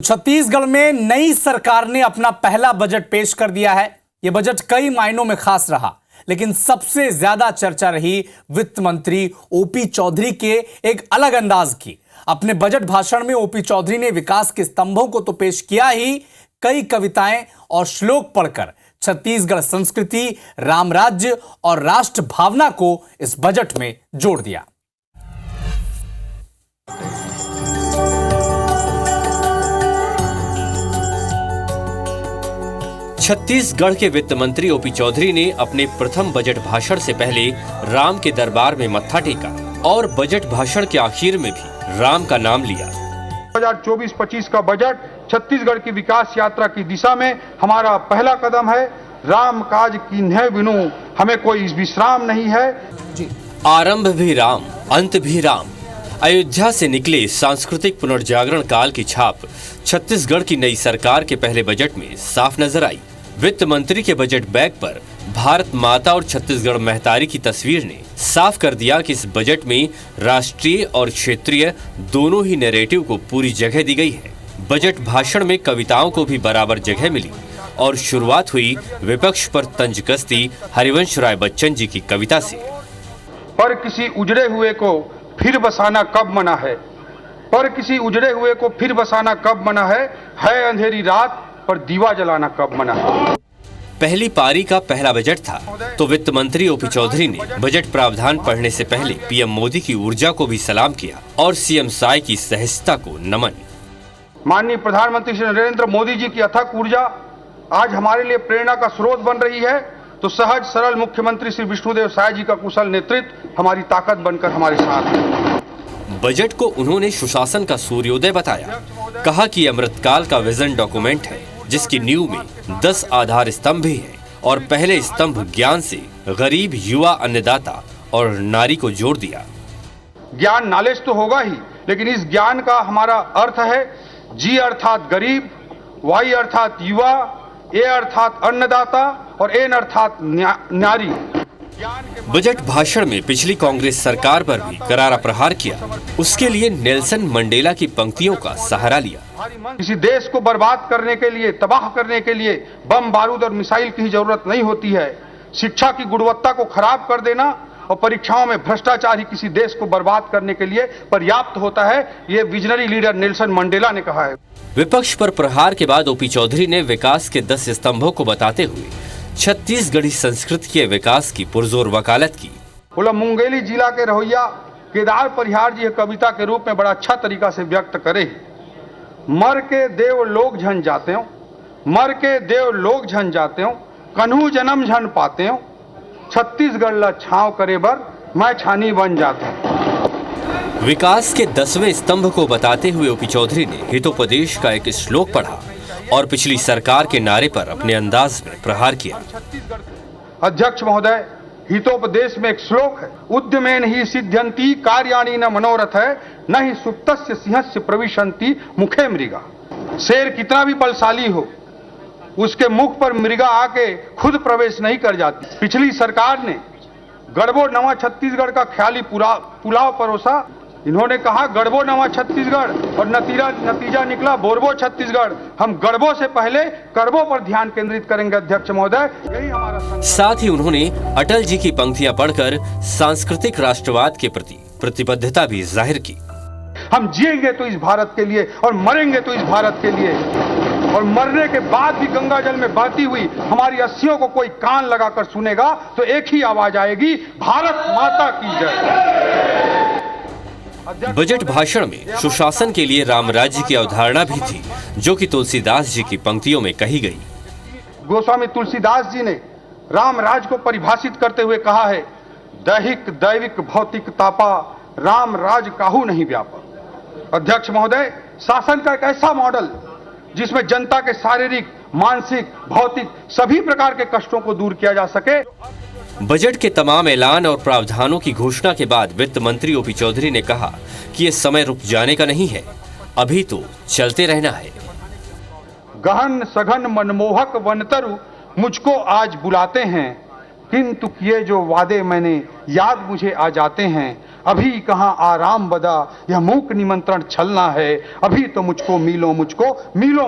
छत्तीसगढ़ में नई सरकार ने अपना पहला बजट पेश कर दिया है। यह बजट कई मायनों में खास रहा, लेकिन सबसे ज्यादा चर्चा रही वित्त मंत्री ओपी चौधरी के एक अलग अंदाज की। अपने बजट भाषण में ओपी चौधरी ने विकास के स्तंभों को तो पेश किया ही, कई कविताएं और श्लोक पढ़कर छत्तीसगढ़ संस्कृति, राम राज्य और राष्ट्र भावना को इस बजट में जोड़ दिया। छत्तीसगढ़ के वित्त मंत्री ओपी चौधरी ने अपने प्रथम बजट भाषण से पहले राम के दरबार में मत्था टेका और बजट भाषण के आखिर में भी राम का नाम लिया। 2024-25 का बजट छत्तीसगढ़ की विकास यात्रा की दिशा में हमारा पहला कदम है। राम काज कीन्हे बिनु हमें कोई विश्राम नहीं है। आरंभ भी राम, अंत भी राम। अयोध्या से निकले सांस्कृतिक पुनर्जागरण काल की छाप छत्तीसगढ़ की नई सरकार के पहले बजट में साफ नजर आई। वित्त मंत्री के बजट बैग पर भारत माता और छत्तीसगढ़ महतारी की तस्वीर ने साफ कर दिया कि इस बजट में राष्ट्रीय और क्षेत्रीय दोनों ही नैरेटिव को पूरी जगह दी गई है। बजट भाषण में कविताओं को भी बराबर जगह मिली और शुरुआत हुई विपक्ष पर तंज कसती हरिवंश राय बच्चन जी की कविता से। पर किसी उजड़े हुए को फिर बसाना कब मना है, पर किसी उजड़े हुए को फिर बसाना कब मना है अंधेरी रात पर दीवा जलाना कब मना है। पहली पारी का पहला बजट था तो वित्त मंत्री ओपी चौधरी ने बजट प्रावधान पढ़ने से पहले पीएम मोदी की ऊर्जा को भी सलाम किया और सीएम साई की सहजता को नमन। माननीय प्रधानमंत्री श्री नरेंद्र मोदी जी की अथक ऊर्जा आज हमारे लिए प्रेरणा का स्रोत बन रही है, तो सहज सरल मुख्यमंत्री श्री विष्णुदेव साय जी का कुशल नेतृत्व हमारी ताकत बनकर हमारे साथ है। बजट को उन्होंने सुशासन का सूर्योदय बताया। कहा कि अमृतकाल का विजन डॉक्यूमेंट है जिसकी नींव में 10 आधार स्तंभ भी हैं और पहले स्तंभ ज्ञान से गरीब, युवा, अन्नदाता और नारी को जोड़ दिया। ज्ञान नॉलेज तो होगा ही, लेकिन इस ज्ञान का हमारा अर्थ है जी अर्थात गरीब, वाई अर्थात युवा, ए अर्थात अन्नदाता और एन अर्थात नारी। बजट भाषण में पिछली कांग्रेस सरकार पर भी करारा प्रहार किया। उसके लिए नेल्सन मंडेला की पंक्तियों का सहारा लिया। किसी देश को बर्बाद करने के लिए, तबाह करने के लिए बम, बारूद और मिसाइल की जरूरत नहीं होती है। शिक्षा की गुणवत्ता को खराब कर देना और परीक्षाओं में भ्रष्टाचार ही किसी देश को बर्बाद करने के लिए पर्याप्त होता है, ये विजनरी लीडर नेल्सन मंडेला ने कहा है। विपक्ष पर प्रहार के बाद ओपी चौधरी ने विकास के 10 स्तंभों को बताते हुए छत्तीसगढ़ी संस्कृति के विकास की पुरजोर वकालत की। बोला मुंगेली जिला के रहोइया केदार परिहार जी कविता के रूप में बड़ा अच्छा तरीका से व्यक्त करे। मर के देव लोग झन जाते हो, मर के देव लोग झन जाते हो, कन्हू जन्म झन पाते हो, छत्तीसगढ़ ला छांव करे बर मैं छानी बन जाता हूं। विकास के 10वें स्तंभ को बताते हुए ओपी चौधरी ने हितोपदेश का एक श्लोक पढ़ा और पिछली सरकार के नारे पर अपने अंदाज में प्रहार किया। अध्यक्ष महोदय, हितोपदेश में एक श्लोक है, उद्यमेन ही सिद्ध्यंति कार्याणि न मनोरथ है, न ही सुप्तस्य सिंहस्य प्रविशन्ति मुखे मृगा। शेर कितना भी बलशाली हो, उसके मुख पर मृगा आके खुद प्रवेश नहीं कर जाती। पिछली सरकार ने गढ़बो नवा छत्तीसगढ़ का ख्याली पुलाव परोसा। इन्होंने कहा गढ़बो नवा छत्तीसगढ़ और नतीजा निकला बोरबो छत्तीसगढ़। हम गढ़बो से पहले करबो पर ध्यान केंद्रित करेंगे अध्यक्ष महोदय, यही हमारा। साथ ही उन्होंने अटल जी की पंक्तियां पढ़कर सांस्कृतिक राष्ट्रवाद के प्रति प्रतिबद्धता भी जाहिर की। हम जिएंगे तो इस भारत के लिए और मरेंगे तो इस भारत के लिए, और मरने के बाद भी गंगा जल में बहती हुई हमारी अस्थियों को कोई कान लगाकर सुनेगा तो एक ही आवाज आएगी, भारत माता की जय। बजट भाषण में सुशासन के लिए राम राज्य की अवधारणा भी थी, जो कि तुलसीदास जी की पंक्तियों में कही गई। गोस्वामी तुलसीदास जी ने राम राज को परिभाषित करते हुए कहा है, दैहिक दैविक भौतिक तापा राम राज काहू नहीं व्यापा। अध्यक्ष महोदय, शासन का एक ऐसा मॉडल जिसमें जनता के शारीरिक, मानसिक, भौतिक सभी प्रकार के कष्टों को दूर किया जा सके। बजट के तमाम ऐलान और प्रावधानों की घोषणा के बाद वित्त मंत्री ओपी चौधरी ने कहा कि ये समय रुक जाने का नहीं है, अभी तो चलते रहना है। गहन सघन मनमोहक वनतरु मुझको आज बुलाते हैं, किंतु किए जो वादे मैंने याद मुझे आ जाते हैं। अभी कहाँ आराम बदा, यह मूक निमंत्रण छलना है, अभी तो मुझको मिलो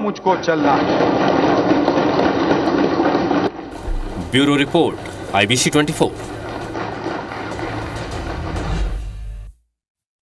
मुझको चलना है। Bureau report, IBC 24।